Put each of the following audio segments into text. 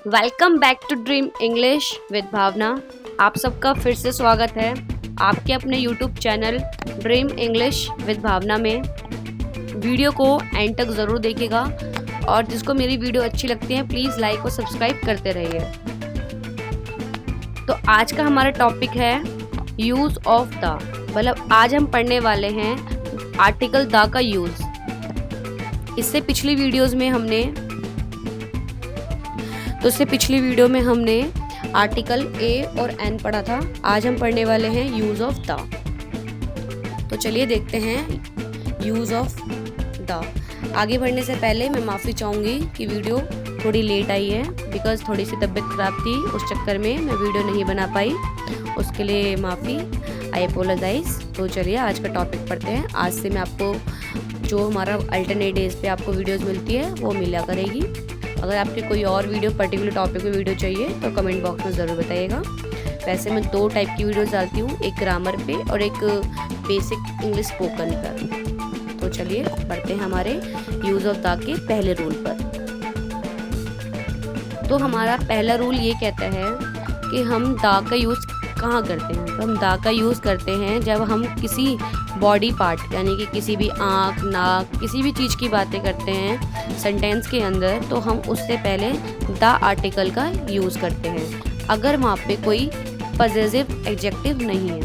Welcome back to dream English with Bhavana. आप सबका फिर से स्वागत है आपके अपने YouTube channel dream English with Bhavana में। वीडियो को एंड तक ज़रूर देखिएगा और जिसको मेरी वीडियो अच्छी लगती है प्लीज़ लाइक और सब्सक्राइब करते रहिए। तो आज का हमारा टॉपिक है यूज़ ऑफ द, मतलब आज हम पढ़ने वाले हैं आर्टिकल द का यूज़। इससे पिछली वीडियो में हमने आर्टिकल ए और एन पढ़ा था। आज हम पढ़ने वाले हैं यूज़ ऑफ द। तो चलिए देखते हैं यूज़ ऑफ द। आगे बढ़ने से पहले मैं माफ़ी चाहूँगी कि वीडियो थोड़ी लेट आई है, बिकॉज़ थोड़ी सी तबीयत ख़राब थी, उस चक्कर में मैं वीडियो नहीं बना पाई। उसके लिए माफ़ी, आई अपोलोजाइज़। तो चलिए आज का टॉपिक पढ़ते हैं। आज से मैं आपको जो हमारा अल्टरनेट डेज पे आपको वीडियोज़ मिलती है वो मिला करेगी। अगर आपके कोई और वीडियो पर्टिकुलर टॉपिक पे वीडियो चाहिए तो कमेंट बॉक्स में ज़रूर बताइएगा। वैसे मैं 2 टाइप की वीडियोस डालती हूँ, एक ग्रामर पे और एक बेसिक इंग्लिश स्पोकन पर। तो चलिए बढ़ते हैं हमारे यूज़ ऑफ द के पहले रूल पर। तो हमारा पहला रूल ये कहता है कि हम द का यूज़ कहाँ करते हैं। तो हम द का यूज़ करते हैं जब हम किसी बॉडी पार्ट यानी कि किसी भी आँख, नाक, किसी भी चीज़ की बातें करते हैं सेंटेंस के अंदर, तो हम उससे पहले द आर्टिकल का यूज़ करते हैं अगर वहाँ पे कोई पजेसिव एडजेक्टिव नहीं है।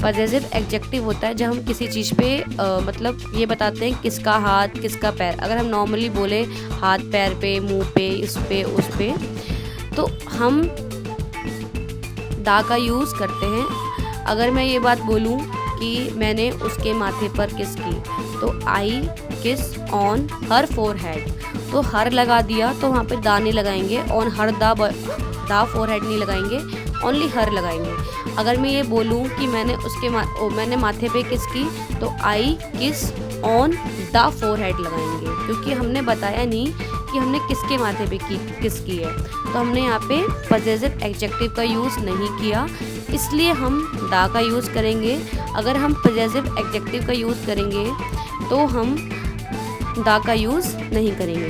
पजेसिव एडजेक्टिव होता है जब हम किसी चीज़ पे मतलब ये बताते हैं किसका हाथ किसका पैर। अगर हम नॉर्मली बोले हाथ पैर पे, मुंह पे, इस पे, उस पे, तो हम द का यूज़ करते हैं। अगर मैं ये बात बोलूँ कि मैंने उसके माथे पर किस की, तो आई किस ऑन हर फोरहेड, तो हर लगा दिया तो वहाँ पे दा नहीं लगाएंगे, ऑन हर दा फोरहेड नहीं लगाएंगे, ओनली हर लगाएंगे। अगर मैं ये बोलूँ कि मैंने माथे पे किस की, तो आई किस ऑन द फोरहेड लगाएंगे, क्योंकि हमने बताया नहीं कि हमने किसके माथे पे किस की है। तो हमने यहाँ पे पजेसिव एडजेक्टिव का यूज़ नहीं किया, इसलिए हम द का यूज़ करेंगे। अगर हम पजेसिव एडजेक्टिव का यूज़ करेंगे तो हम द का यूज़ नहीं करेंगे।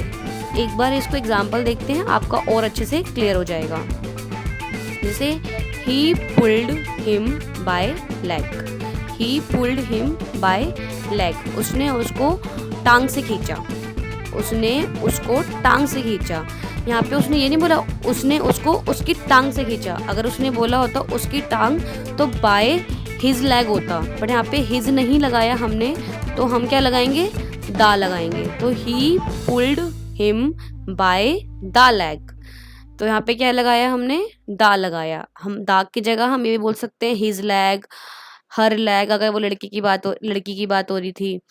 एक बार इसको एग्जांपल देखते हैं, आपका और अच्छे से क्लियर हो जाएगा। जैसे ही pulled him by leg, he pulled him by leg, उसने उसको टांग से खींचा, उसने उसको टांग से खींचा। यहाँ पे उसने ये नहीं बोला उसने उसको उसकी टांग से खींचा। अगर उसने बोला होता उसकी टांग तो बाय हिज लेग होता, बट यहाँ पे हिज नहीं लगाया हमने, तो हम क्या लगाएंगे, दा लगाएंगे। तो ही pulled him by the leg, तो यहाँ पे क्या लगाया हमने, दा लगाया। हम दा की जगह हम ये बोल सकते हैं हिज लेग, हर लेग, अगर वो लड़की की बात हो रही थी।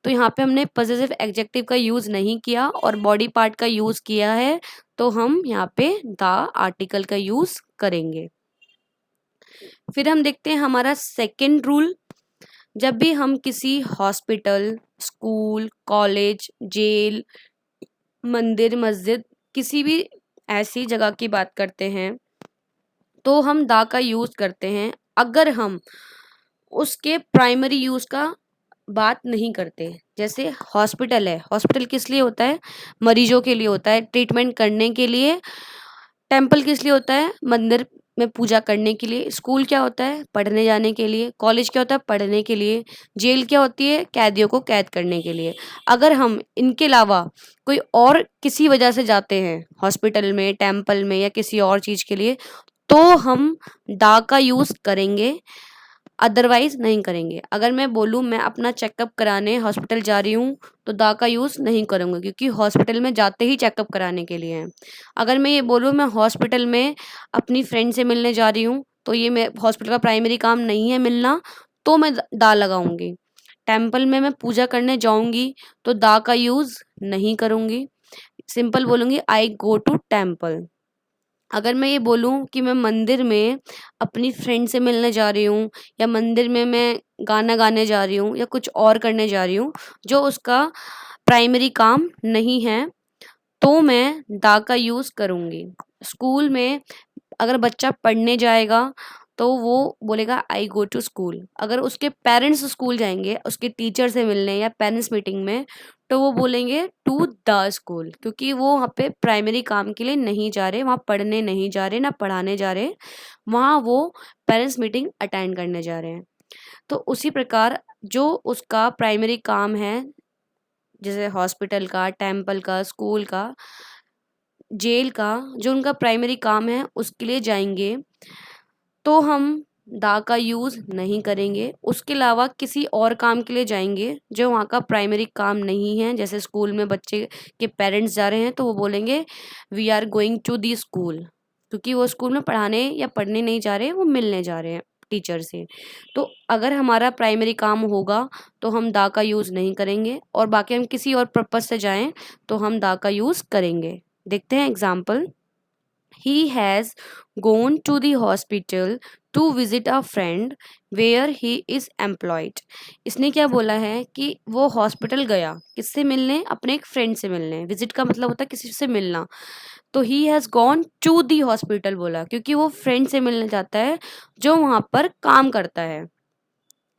तो यहाँ पे हमने पजेसिव एडजेक्टिव का यूज़ नहीं किया और बॉडी पार्ट का यूज़ किया है, तो हम यहाँ पे द आर्टिकल का यूज़ करेंगे। फिर हम देखते हैं हमारा सेकंड रूल। जब भी हम किसी हॉस्पिटल, स्कूल, कॉलेज, जेल, मंदिर, मस्जिद, किसी भी ऐसी जगह की बात करते हैं तो हम द का यूज़ करते हैं अगर हम उसके प्राइमरी यूज़ का बात नहीं करते। जैसे हॉस्पिटल है, हॉस्पिटल किस लिए होता है, मरीजों के लिए होता है, ट्रीटमेंट करने के लिए। टेम्पल किस लिए होता है, मंदिर में पूजा करने के लिए। स्कूल क्या होता है, पढ़ने जाने के लिए। कॉलेज क्या होता है, पढ़ने के लिए। जेल क्या होती है, कैदियों को कैद करने के लिए। अगर हम इनके अलावा कोई और किसी वजह से जाते हैं हॉस्पिटल में, टेम्पल में या किसी और चीज़ के लिए, तो हम द का यूज़ करेंगे, अदरवाइज नहीं करेंगे। अगर मैं बोलूँ मैं अपना चेकअप कराने हॉस्पिटल जा रही हूँ तो द का यूज़ नहीं करूँगी, क्योंकि हॉस्पिटल में जाते ही चेकअप कराने के लिए हैं। अगर मैं ये बोलूँ मैं हॉस्पिटल में अपनी फ्रेंड से मिलने जा रही हूँ, तो ये मैं हॉस्पिटल का प्राइमरी काम नहीं है मिलना, तो मैं द लगाऊंगी। टेम्पल में मैं पूजा करने जाऊंगी तो द का यूज़ नहीं करूँगी, सिंपल बोलूँगी आई गो टू टेम्पल। अगर मैं ये बोलूँ कि मैं मंदिर में अपनी फ्रेंड से मिलने जा रही हूँ या मंदिर में मैं गाना गाने जा रही हूँ या कुछ और करने जा रही हूँ जो उसका प्राइमरी काम नहीं है, तो मैं द का यूज़ करूँगी। स्कूल में अगर बच्चा पढ़ने जाएगा तो वो बोलेगा आई गो टू स्कूल। अगर उसके पेरेंट्स स्कूल जाएंगे उसके टीचर से मिलने या पेरेंट्स मीटिंग में, तो वो बोलेंगे टू द स्कूल, क्योंकि वो वहाँ पे प्राइमरी काम के लिए नहीं जा रहे, वहाँ पढ़ने नहीं जा रहे, ना पढ़ाने जा रहे, वहाँ वो पेरेंट्स मीटिंग अटेंड करने जा रहे हैं। तो उसी प्रकार जो उसका प्राइमरी काम है, जैसे हॉस्पिटल का, टेम्पल का, स्कूल का, जेल का, जो उनका प्राइमरी काम है उसके लिए जाएंगे, तो हम दा का यूज़ नहीं करेंगे। उसके अलावा किसी और काम के लिए जाएंगे जो वहाँ का प्राइमरी काम नहीं है, जैसे स्कूल में बच्चे के पेरेंट्स जा रहे हैं तो वो बोलेंगे we are going to the school, क्योंकि वो स्कूल में पढ़ाने या पढ़ने नहीं जा रहे, वो मिलने जा रहे हैं टीचर से। तो अगर हमारा प्राइमरी काम होगा तो हम दा का यूज़ नहीं करेंगे, और बाकी हम किसी और पर्पज़ से जाएं तो हम दा का यूज़ करेंगे। देखते हैं example. He has gone to the hospital to visit a friend where he is employed. इसने क्या बोला है कि वो हॉस्पिटल गया, किससे मिलने? अपने एक फ्रेंड से मिलने। विजिट का मतलब होता है किसी से मिलना। तो he has gone to the hospital बोला क्योंकि वो फ्रेंड से मिलने जाता है जो वहाँ पर काम करता है।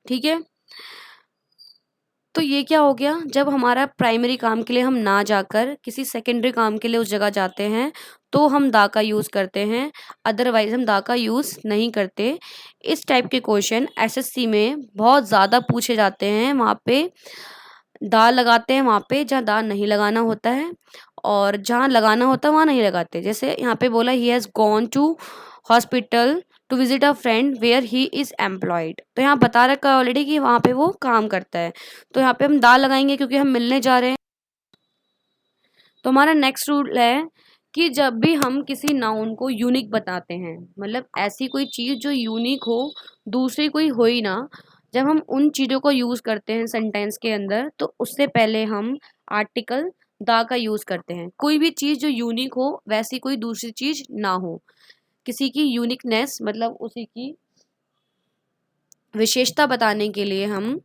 ठीक है, तो ये क्या हो गया, जब हमारा प्राइमरी काम के लिए हम ना जाकर किसी सेकेंडरी काम के लिए उस जगह जाते हैं तो हम दा का यूज़ करते हैं, अदरवाइज हम दा का यूज़ नहीं करते। इस टाइप के क्वेश्चन एसएससी में बहुत ज़्यादा पूछे जाते हैं। वहाँ पे दा लगाते हैं वहाँ पे जहाँ दा नहीं लगाना होता है, और जहाँ लगाना होता है वहाँ नहीं लगाते। जैसे यहाँ पे बोला he has gone to hospital to visit a friend where he is employed, तो यहाँ बता रखा है ऑलरेडी कि वहाँ पे वो काम करता है, तो यहाँ पे हम दा लगाएंगे क्योंकि हम मिलने जा रहे हैं। तो हमारा नेक्स्ट रूल है कि जब भी हम किसी नाउन को यूनिक बताते हैं, मतलब ऐसी कोई चीज़ जो यूनिक हो, दूसरी कोई हो ही ना, जब हम उन चीज़ों को यूज़ करते हैं सेंटेंस के अंदर तो उससे पहले हम आर्टिकल दा का यूज़ करते हैं। कोई भी चीज़ जो यूनिक हो वैसी कोई दूसरी चीज़ ना हो, किसी की यूनिकनेस मतलब उसी की विशेषता बताने के लिए हम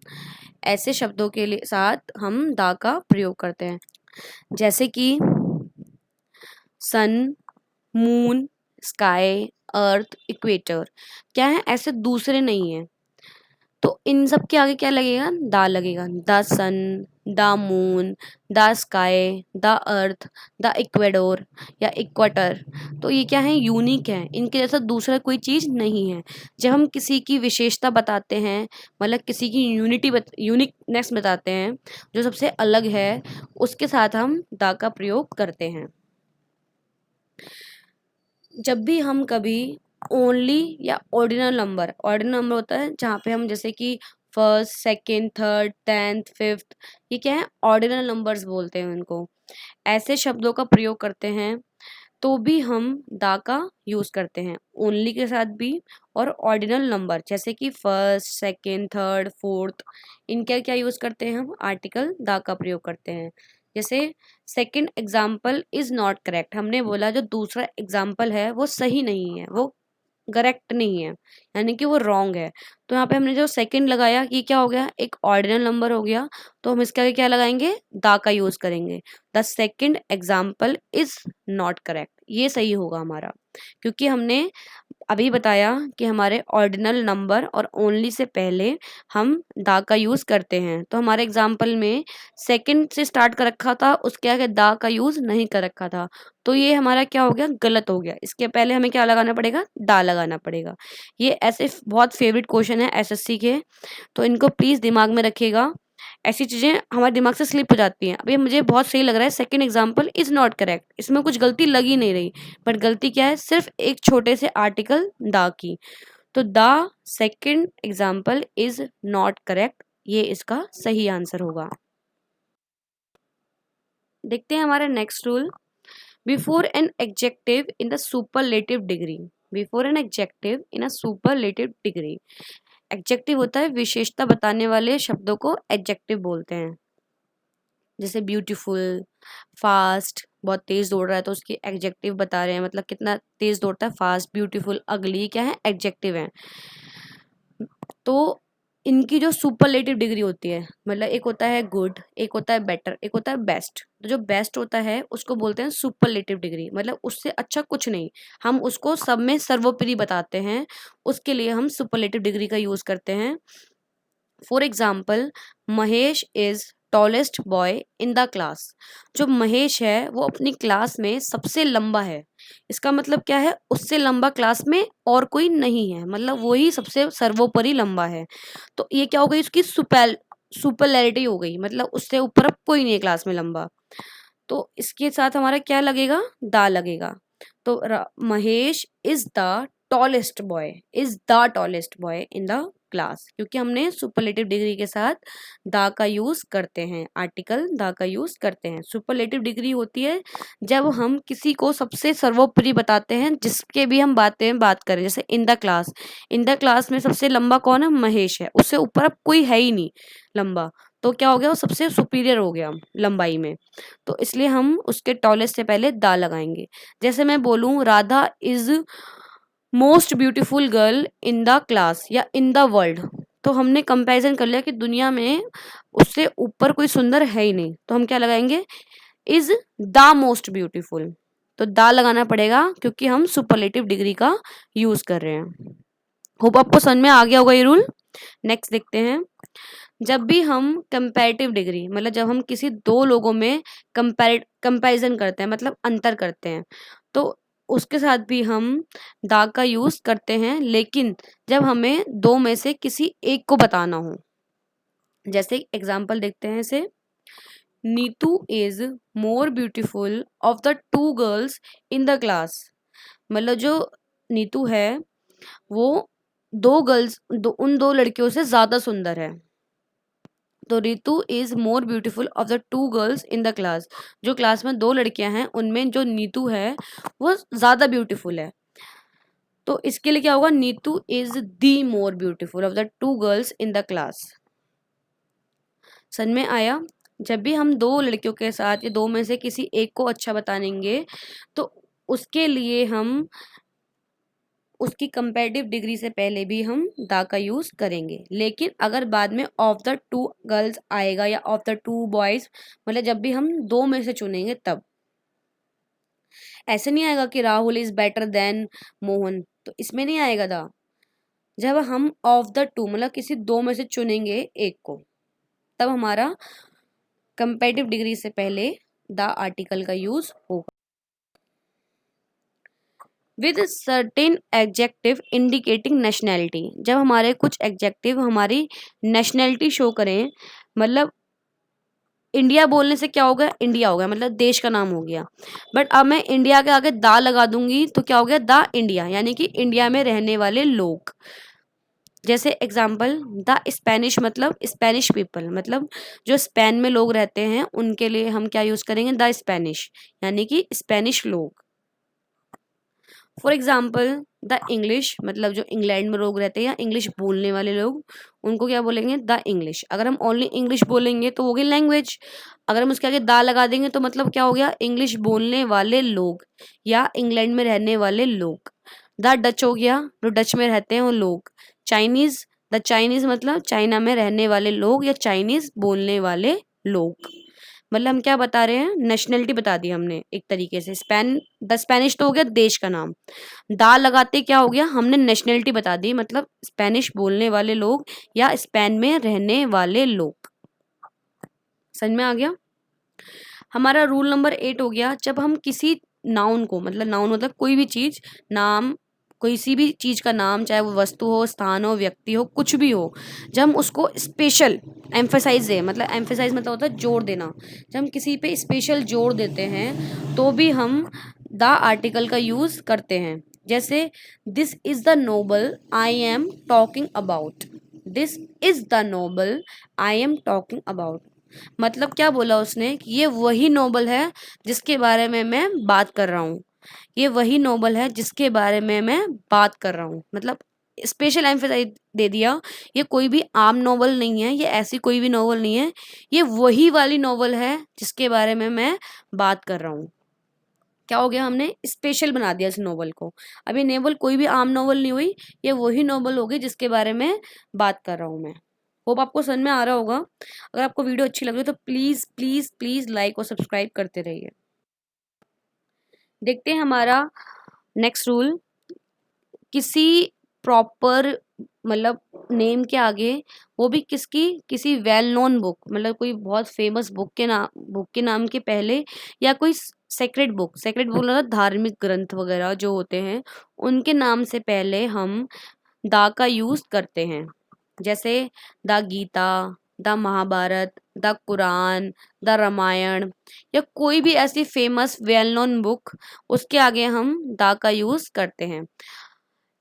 ऐसे शब्दों के लिए साथ हम दा का प्रयोग करते हैं, जैसे कि सन, मून, स्काई, अर्थ, इक्वेटर। क्या है, ऐसे दूसरे नहीं है, तो इन सब के आगे क्या लगेगा? दा लगेगा। The sun, the moon, the sky, the earth, the Ecuador या इक्वाटर। तो ये क्या है? यूनिक है, इनके जैसा दूसरा कोई चीज़ नहीं है। जब हम किसी की विशेषता बताते हैं, मतलब किसी की यूनिकनेस बताते हैं जो सबसे अलग है, उसके साथ हम दा का प्रयोग करते हैं। जब भी हम कभी ओनली या ऑर्डिनल नंबर होता है जहाँ पे हम जैसे कि first, second, third, 10th, 5th, ये क्या है? ऑर्डिनल नंबर्स बोलते हैं उनको। ऐसे शब्दों का प्रयोग करते हैं तो भी हम दा का यूज़ करते हैं, ओनली के साथ भी और ऑर्डिनल नंबर जैसे कि फर्स्ट, सेकंड, थर्ड, फोर्थ, इनका क्या यूज़ करते हैं? हम आर्टिकल दा का प्रयोग करते हैं। जैसे second example is not correct, हमने बोला जो दूसरा एग्जाम्पल है वो सही नहीं है, वो करेक्ट नहीं है, यानी कि वो रॉन्ग है। तो यहाँ पे हमने जो सेकंड लगाया ये क्या हो गया? एक ऑर्डिनल नंबर हो गया, तो हम इसके आगे क्या लगाएंगे? दा का यूज़ करेंगे। The second example is not correct, ये सही होगा हमारा, क्योंकि हमने अभी बताया कि हमारे ऑर्डिनल नंबर और ओनली से पहले हम दा का यूज़ करते हैं। तो हमारे एग्जाम्पल में सेकंड से स्टार्ट कर रखा था, उसके आगे दा का यूज़ नहीं कर रखा था, तो ये हमारा क्या हो गया? गलत हो गया। इसके पहले हमें क्या लगाना पड़ेगा? दा लगाना पड़ेगा। ये ऐसे बहुत फेवरेट क्वेश्चन है एसएससी के, तो इनको प्लीज़ दिमाग में रखिएगा। ऐसी चीज़ें हमारे दिमाग से स्लिप हो जाती हैं। अभी मुझे बहुत सही लग रहा है second example is not correct, इसमें कुछ गलती लग ही नहीं रही, बट गलती क्या है? सिर्फ एक छोटे से आर्टिकल दा की। तो the second example is not correct, ये इसका सही आंसर होगा। देखते हैं हमारा next rule. Before an adjective in the superlative degree, before an adjective in a superlative degree. Adjective होता है विशेषता बताने वाले शब्दों को एडजेक्टिव बोलते हैं। जैसे ब्यूटीफुल, फास्ट, बहुत तेज दौड़ रहा है तो उसकी एडजेक्टिव बता रहे हैं, मतलब कितना तेज दौड़ता है, फास्ट, ब्यूटीफुल, अगली, क्या है? एडजेक्टिव है। तो इनकी जो सुपरलेटिव डिग्री होती है, मतलब एक होता है गुड, एक होता है बेटर, एक होता है बेस्ट। तो जो बेस्ट होता है उसको बोलते हैं सुपरलेटिव डिग्री, मतलब उससे अच्छा कुछ नहीं, हम उसको सब में सर्वोपरि बताते हैं, उसके लिए हम सुपरलेटिव डिग्री का यूज करते हैं। For example, Mahesh is tallest boy in the class. जो महेश है वो अपनी क्लास में सबसे लंबा है। इसका मतलब क्या है, उससे लंबा क्लास में और कोई नहीं है, मतलब वो ही सबसे सर्वोपरि लंबा है। तो ये क्या हो गई, उसकी सुपरलैरिटी हो गई, मतलब उससे ऊपर अब कोई नहीं है क्लास में लंबा। तो इसके साथ हमारा क्या लगेगा, दा लगेगा। तो Mahesh is the tallest boy in the class, क्योंकि हमने सुपरलेटिव डिग्री के साथ दा का यूज करते हैं, आर्टिकल दा का यूज करते हैं। सुपरलेटिव डिग्री होती है जब हम किसी को सबसे सर्वोपरि बताते हैं, जिसके भी हम बात करें, जैसे इन द क्लास में सबसे लंबा कौन है, महेश है, उससे ऊपर अब कोई है ही नहीं लंबा। तो क्या हो गया, वो सबसे सुपीरियर हो गया लंबाई में। तो इसलिए हम उसके टॉलेस्ट से पहले दा लगाएंगे। जैसे मैं बोलूं Radha is most beautiful girl in the class या इन द वर्ल्ड, तो हमने कंपैरिजन कर लिया कि दुनिया में उससे ऊपर कोई सुंदर है ही नहीं, तो हम क्या लगाएंगे, इज द मोस्ट ब्यूटीफुल। तो दा लगाना पड़ेगा क्योंकि हम सुपरलेटिव डिग्री का यूज कर रहे हैं। होप आपको समझ में आ गया होगा ये रूल। नेक्स्ट देखते हैं, जब भी हम कंपैरेटिव डिग्री, मतलब जब हम किसी दो लोगों में कंपैरिजन करते हैं, मतलब अंतर करते हैं, तो उसके साथ भी हम दाग का यूज करते हैं, लेकिन जब हमें दो में से किसी एक को बताना हो। जैसे एग्जांपल देखते हैं इसे, Neetu is more beautiful of the two girls in the class. मतलब जो नीतू है वो उन दो लड़कियों से ज्यादा सुंदर है। तो Ritu is more beautiful of the two girls in the class. जो क्लास में दो लड़कियां हैं उनमें जो नीतू है वो ज्यादा ब्यूटीफुल है। तो इसके लिए क्या होगा, Neetu is the more beautiful of the two girls in the class. समझ में आया। जब भी हम दो लड़कियों के साथ या दो में से किसी एक को अच्छा बताएंगे तो उसके लिए हम उसकी कंपैरेटिव डिग्री से पहले भी हम दा का यूज करेंगे। लेकिन अगर बाद में ऑफ द टू गर्ल्स आएगा या ऑफ द टू बॉयज, मतलब जब भी हम दो में से चुनेंगे तब, ऐसे नहीं आएगा कि Rahul is better than Mohan, तो इसमें नहीं आएगा दा। जब हम ऑफ द टू मतलब किसी दो में से चुनेंगे एक को, तब हमारा कंपैरेटिव डिग्री से पहले द आर्टिकल का यूज होगा। With certain executive indicating nationality, जब हमारे कुछ एग्जेक्टिव हमारी नेशनैलिटी शो करें, मतलब इंडिया बोलने से क्या हो गया, इंडिया हो गया, मतलब देश का नाम हो गया। बट अब मैं इंडिया के आगे दा लगा दूंगी तो क्या हो गया, द इंडिया, यानी कि इंडिया में रहने वाले लोग। जैसे एग्जाम्पल, द स्पेनिश, मतलब स्पेनिश पीपल, मतलब जो स्पेन में लोग रहते हैं उनके लिए हम क्या यूज करेंगे, द स्पेनिश, यानी कि स्पेनिश लोग। फॉर एग्जाम्पल, द इंग्लिश, मतलब जो इंग्लैंड में लोग रहते हैं या इंग्लिश बोलने वाले लोग, उनको क्या बोलेंगे, द इंग्लिश। अगर हम ओनली इंग्लिश बोलेंगे तो हो गई लैंग्वेज। अगर हम उसके आगे दा लगा देंगे तो मतलब क्या हो गया, इंग्लिश बोलने वाले लोग या इंग्लैंड में रहने वाले लोग। द डच हो गया, जो डच में रहते हैं वो लोग। चाइनीज, द चाइनीज मतलब चाइना में रहने वाले लोग या चाइनीज बोलने वाले लोग। मतलब हम क्या बता रहे हैं, नेशनैलिटी बता दी हमने एक तरीके से। द स्पेनिश तो हो गया देश का नाम, दा लगाते क्या हो गया, हमने नेशनैलिटी बता दी, मतलब स्पेनिश बोलने वाले लोग या स्पेन में रहने वाले लोग। समझ में आ गया। हमारा रूल नंबर 8 हो गया, जब हम किसी नाउन को, मतलब नाउन मतलब कोई भी चीज, नाम, कोई सी भी चीज का नाम, चाहे वो वस्तु हो, स्थान हो, व्यक्ति हो, कुछ भी हो, जब हम उसको स्पेशल एम्फेसाइज दे, मतलब एम्फेसाइज मतलब होता है जोर देना, जब हम किसी पे स्पेशल जोर देते हैं तो भी हम द आर्टिकल का यूज करते हैं। जैसे, this is the novel I am talking about. This is the novel I am talking about, मतलब क्या बोला उसने कि ये वही नोबल है जिसके बारे में मैं बात कर रहा हूँ, ये वही नोबल है जिसके बारे में मैं बात कर रहा हूँ, मतलब स्पेशल एम्फेसाइज दे दिया। ये कोई भी आम नोवेल नहीं है, ये ऐसी कोई भी नोवेल नहीं है, ये वही वाली नोवेल है जिसके बारे में मैं बात कर रहा हूँ। क्या हो गया, हमने स्पेशल बना दिया इस नोवेल को। अभी नोवेल कोई भी आम नोवेल नहीं हुई, ये वही नोवेल होगी जिसके बारे में बात कर रहा हूँ मैं। होप आपको समझ में आ रहा होगा। अगर आपको वीडियो अच्छी लग रही है तो प्लीज़ प्लीज़ प्लीज़ लाइक और सब्सक्राइब करते रहिए। देखते हैं हमारा नेक्स्ट रूल। किसी प्रॉपर मतलब नेम के आगे, वो भी किसी वेल नोन बुक, मतलब कोई बहुत फेमस बुक के नाम के पहले, या कोई सेक्रेट बुक मतलब धार्मिक ग्रंथ वगैरह जो होते हैं उनके नाम से पहले हम दा का यूज करते हैं। जैसे the Gita, the Mahabharata, the Quran, the Ramayana, या कोई भी ऐसी फेमस वेल नोन बुक, उसके आगे हम दा का यूज करते हैं।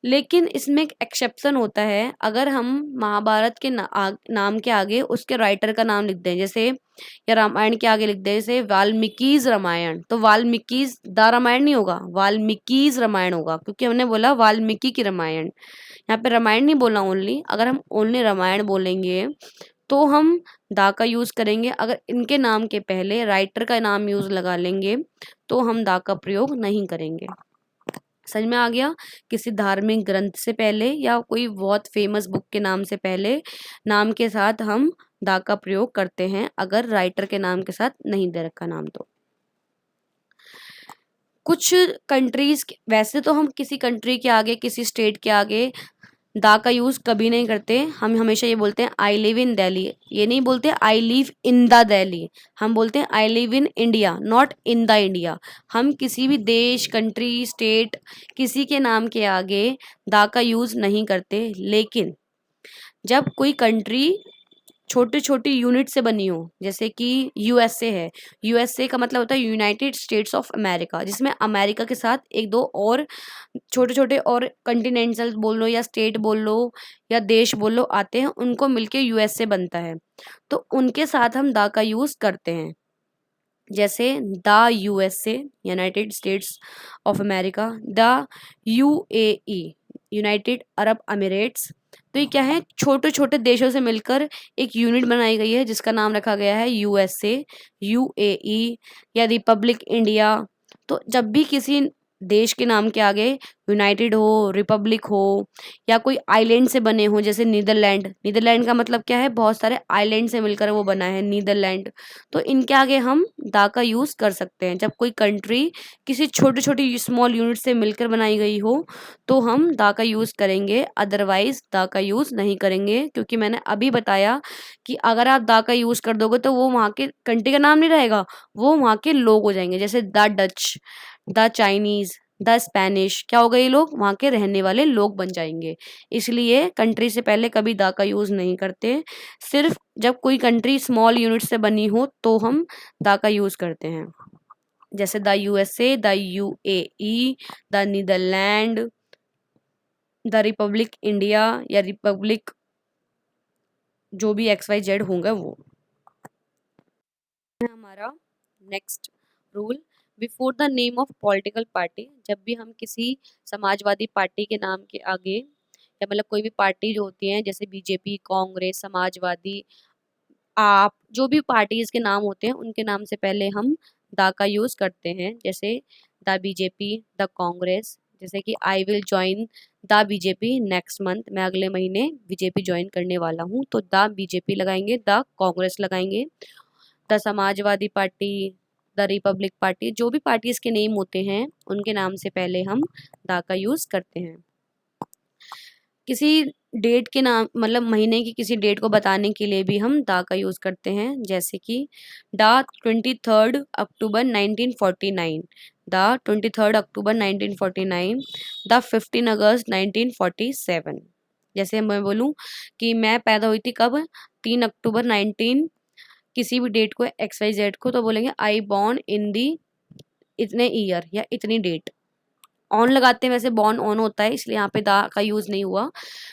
लेकिन इसमें एक एक्सेप्शन होता है। अगर हम महाभारत के नाम के आगे उसके राइटर का नाम लिख दें, जैसे या रामायण के आगे लिख दें जैसे वाल्मीकिज रामायण, तो वाल्मीकिज द रामायण नहीं होगा, वाल्मीकिज रामायण होगा, क्योंकि हमने बोला वाल्मीकि की रामायण। यहाँ पे रामायण नहीं बोला ओनली। अगर हम ओनली रामायण बोलेंगे तो हम दा का यूज करेंगे। अगर इनके नाम के पहले राइटर का नाम यूज लगा लेंगे तो हम दा का प्रयोग नहीं करेंगे। समझ में आ गया? किसी धार्मिक ग्रंथ से पहले या कोई बहुत फेमस बुक के नाम से पहले नाम के साथ हम दा का प्रयोग करते हैं, अगर राइटर के नाम के साथ नहीं दे रखा नाम तो। कुछ कंट्रीज, वैसे तो हम किसी कंट्री के आगे, किसी स्टेट के आगे दा का यूज कभी नहीं करते। हम हमेशा ये बोलते हैं आई लिव इन दिल्ली। ये नहीं बोलते I live in the Delhi, हम बोलते हैं I live in India, not in the India. हम किसी भी देश, कंट्री, स्टेट, किसी के नाम के आगे दा का यूज नहीं करते। लेकिन जब कोई कंट्री छोटी छोटी यूनिट से बनी हो, जैसे कि यूएसए है, यूएसए का मतलब होता है यूनाइटेड स्टेट्स ऑफ अमेरिका, जिसमें अमेरिका के साथ एक दो और छोटे छोटे और कंटिनेंटल बोल लो या स्टेट बोल लो या देश बोल लो आते हैं, उनको मिलके यूएसए बनता है। तो उनके साथ हम दा का यूज करते हैं। जैसे the USA, United states of America, the UAE, United Arab Emirates. तो ये क्या है, छोटे छोटे देशों से मिलकर एक यूनिट बनाई गई है जिसका नाम रखा गया है यूएसए, यूएई या रिपब्लिक इंडिया। तो जब भी किसी देश के नाम के आगे यूनाइटेड हो, रिपब्लिक हो, या कोई आइलैंड से बने हो, जैसे नीदरलैंड, नीदरलैंड का मतलब क्या है, बहुत सारे आइलैंड से मिलकर वो बना है नीदरलैंड, तो इनके आगे हम दा का यूज कर सकते हैं। जब कोई कंट्री किसी छोटी छोटी स्मॉल यूनिट से मिलकर बनाई गई हो तो हम दा का यूज करेंगे, अदरवाइज दा का यूज नहीं करेंगे। क्योंकि मैंने अभी बताया कि अगर आप दा का यूज कर दोगे तो वो वहाँ के कंट्री का नाम नहीं रहेगा, वो वहाँ के लोग हो जाएंगे। जैसे the Dutch, the Chinese, the Spanish, क्या हो गए, ये लोग वहाँ के रहने वाले लोग बन जाएंगे। इसलिए कंट्री से पहले कभी दा का यूज नहीं करते। सिर्फ जब कोई कंट्री स्मॉल यूनिट से बनी हो तो हम दा का यूज करते हैं। जैसे the USA, the UAE, the Netherland, the republic India या रिपब्लिक, जो भी XYZ होगा वो। हमारा next rule, before the name of political party. जब भी हम किसी समाजवादी पार्टी के नाम के आगे, या मतलब कोई भी पार्टी जो होती है जैसे बीजेपी, कांग्रेस, समाजवादी, आप, जो भी पार्टीज के नाम होते हैं उनके नाम से पहले हम द का यूज करते हैं। जैसे द बीजेपी, द कांग्रेस, जैसे कि I will join the BJP next month, मैं अगले महीने बीजेपी ज्वाइन करने वाला हूँ, तो द बीजेपी लगाएंगे, द कांग्रेस लगाएंगे। The Samajwadi party, the Republic party, जो भी पार्टीज के नेम होते हैं उनके नाम से पहले हम द का यूज करते हैं। किसी डेट के नाम, मतलब महीने की किसी डेट को बताने के लिए भी हम दा का यूज करते हैं। जैसे कि the 23 October 1949, the 23 October 1949, the 15 अगस्त 1947। जैसे मैं बोलूँ कि मैं पैदा हुई थी कब, 3 अक्टूबर 19 किसी भी डेट को, XYZ को, तो बोलेंगे आई बॉर्न इन दी इतने ईयर या इतनी डेट। ऑन लगाते हैं, वैसे बॉर्न ऑन होता है इसलिए यहाँ पे दा का यूज नहीं हुआ।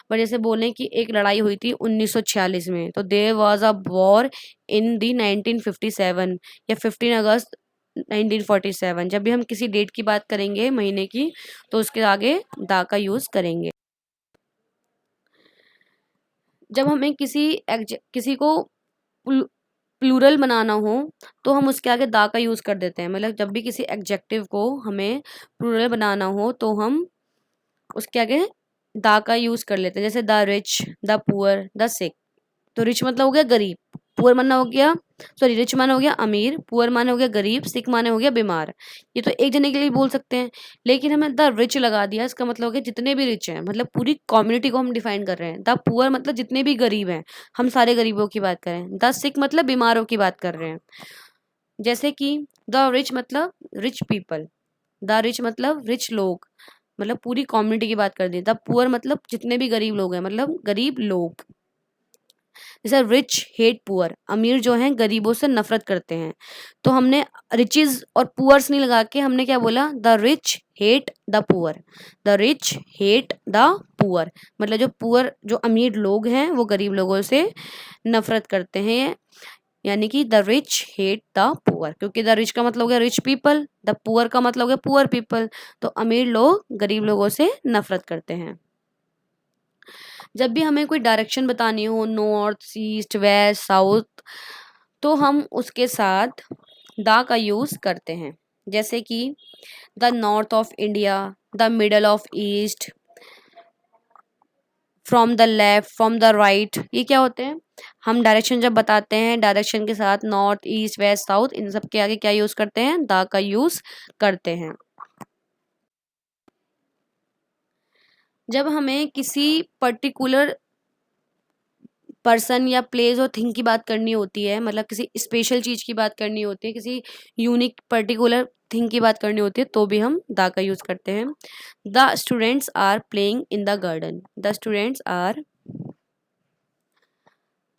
पर जैसे बोलें कि एक लड़ाई हुई थी 1946 में, तो there was a war in the 1957 या 15 अगस्त 1947। जब भी हम किसी डेट की बात करेंगे महीने की तो उसके आगे दा का यूज करेंगे। जब हमें किसी को प्लूरल बनाना हो तो हम उसके आगे दा का यूज कर देते हैं। मतलब जब भी किसी एडजेक्टिव को हमें प्लूरल बनाना हो तो हम उसके आगे दा का यूज कर लेते हैं। जैसे the rich, the poor, the sick. तो रिच मतलब हो गया गरीब, पुअर माना हो गया, सॉरी रिच माना हो गया अमीर, पुअर माना हो गया गरीब, सिक माने हो गया बीमार। ये तो एक जने के लिए बोल सकते हैं, लेकिन हमें द रिच लगा दिया, इसका मतलब हो गया जितने भी रिच हैं, मतलब पूरी कम्युनिटी को हम डिफाइन कर रहे हैं। द पुअर मतलब जितने भी गरीब हैं, हम सारे गरीबों की बात करें। द सिक मतलब बीमारों की बात कर रहे हैं। जैसे कि द रिच मतलब रिच पीपल, द रिच मतलब रिच लोग, मतलब पूरी कम्युनिटी की बात कर दी। द पुअर मतलब जितने भी गरीब लोग हैं, मतलब गरीब लोग। जैसे रिच हेट पुअर, अमीर जो हैं गरीबों से नफरत करते हैं। तो हमने रिचेस और पुअर्स नहीं लगा के हमने क्या बोला, the rich hate the poor, the rich hate the poor, मतलब जो पुअर जो अमीर लोग हैं वो गरीब लोगों से नफरत करते हैं। यानी कि the rich hate the poor, क्योंकि द रिच का मतलब हो गया रिच पीपल, द पुअर का मतलब हो गया पुअर पीपल, तो अमीर लोग गरीब लोगों से नफरत करते हैं। जब भी हमें कोई डायरेक्शन बतानी हो, नॉर्थ ईस्ट वेस्ट साउथ, तो हम उसके साथ द का यूज करते हैं। जैसे कि the north of India, the middle of east, from the left, from the right, ये क्या होते हैं, हम डायरेक्शन जब बताते हैं डायरेक्शन के साथ नॉर्थ ईस्ट वेस्ट साउथ, इन सब के आगे क्या यूज करते हैं, द का यूज करते हैं। जब हमें किसी पर्टिकुलर पर्सन या प्लेस और थिंग की बात करनी होती है, मतलब किसी स्पेशल चीज की बात करनी होती है, किसी यूनिक पर्टिकुलर थिंग की बात करनी होती है, तो भी हम द का यूज करते हैं। The students are playing in the garden, the students are,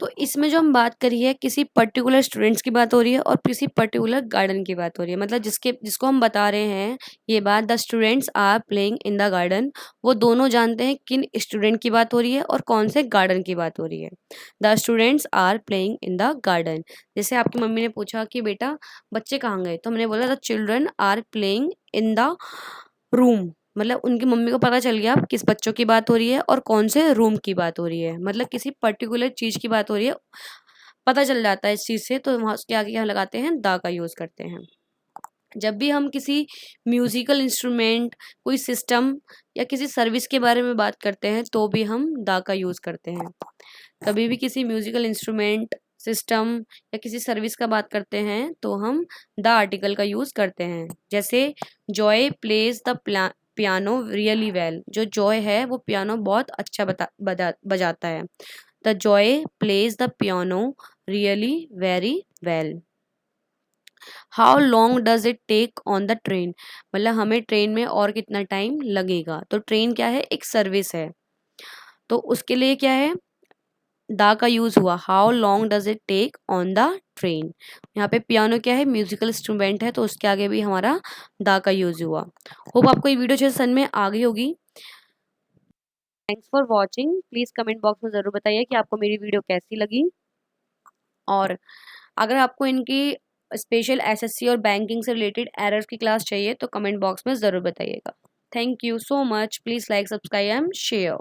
तो इसमें जो हम बात करी है किसी पर्टिकुलर स्टूडेंट्स की बात हो रही है और किसी पर्टिकुलर गार्डन की बात हो रही है, मतलब जिसको हम बता रहे हैं ये बात, the students are playing in the garden, वो दोनों जानते हैं किन स्टूडेंट की बात हो रही है और कौन से गार्डन की बात हो रही है। The students are playing in the garden. जैसे आपकी मम्मी ने पूछा कि बेटा बच्चे कहाँ गए, तो हमने बोला the children are playing in the room, मतलब उनकी मम्मी को पता चल गया किस बच्चों की बात हो रही है और कौन से रूम की बात हो रही है, मतलब किसी पर्टिकुलर चीज की बात हो रही है, पता चल जाता है इस चीज से, तो वहां उसके आगे क्या लगाते हैं, द का यूज करते हैं। जब भी हम किसी म्यूजिकल इंस्ट्रूमेंट, कोई सिस्टम या किसी सर्विस के बारे में बात करते हैं, तो भी हम द का यूज करते हैं। कभी भी किसी म्यूजिकल इंस्ट्रूमेंट, सिस्टम या किसी सर्विस का बात करते हैं तो हम द आर्टिकल का यूज करते हैं। जैसे Joy plays the piano really well, जो जॉय है वो पियानो बहुत अच्छा बजाता है। The Joy plays the piano really very well. How long does it take on the train, मतलब हमें ट्रेन में और कितना टाइम लगेगा। तो ट्रेन क्या है, एक सर्विस है, तो उसके लिए क्या है, द का यूज हुआ। How long does it take on the train. यहाँ पे पियानो क्या है, म्यूजिकल इंस्ट्रूमेंट है, तो उसके आगे भी हमारा द का यूज हुआ। होप आपको ये वीडियो समझ में आ गई होगी। Thanks for watching. Please comment box में जरूर बताइए कि आपको मेरी वीडियो कैसी लगी, और अगर आपको इनकी स्पेशल एसएससी और बैंकिंग से रिलेटेड एरर्स की क्लास चाहिए तो कमेंट बॉक्स में ज़रूर बताइएगा। Thank you so much. Please like subscribe and share.